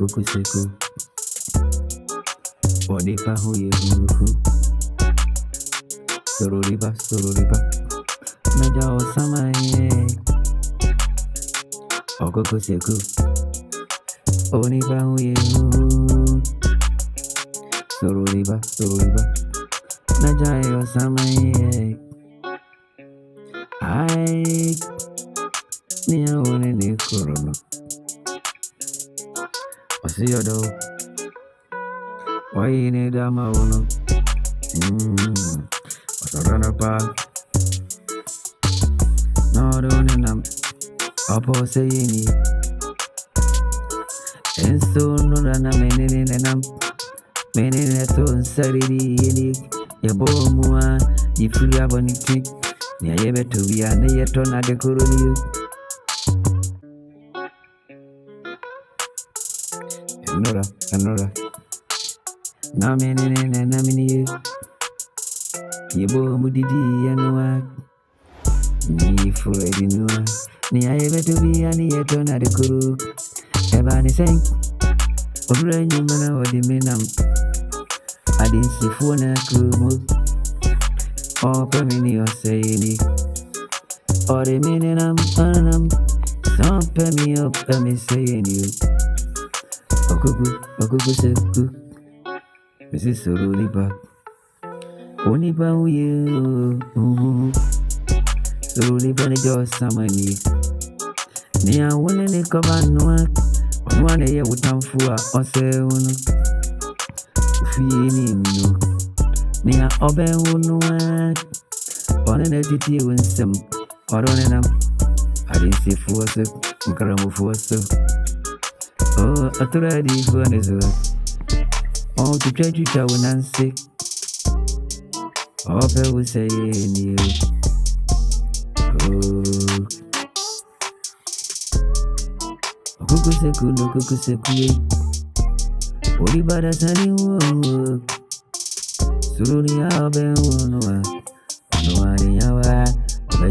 Okukuseko. Odipa huye Sororiba. Naja osamaye. Okukuseko. Onipa huye Sororiba. Naja osamaye. Ai. Niya one ne korono. Osiodo. Why ne dama uno? Osarana pa. No don't nam. Apo sayini. Enso no rana menene nam. Menene to nsariri yeni. Yabo mua. Yifuri aboniti. Niya yebe tubiya ne yeto na dekoroni. Anora. Na menene Yebo mudidi yanwa. Ni fuedi nua. Ni ayebe tubi ani yeto na dekuru. Eba ni senk. Obure nyumana odi menam. Adin sifu na krumu. Ope mini oseyini. Ori menenam anam. Sampe mi up emi seyini. Okukuseko. Mrs. Sororiba. Onipa uye. Sororiba ne jo samani. Ni awone ne kobanwa. Onwa ne ye utamfua ose unu. Ufini no. Ni obe unwa. One ne titi winsem. Orone nam. Adinsi fuwase. Nkaramu fuwase. Oh, aturadi fuwanezo. Oh, to try to tell when I'm sick. Oh, I will say you. Oh, Okukuseko. BENARD ASANTE. Suruni abe unwa. Unwa ni yawa. Obe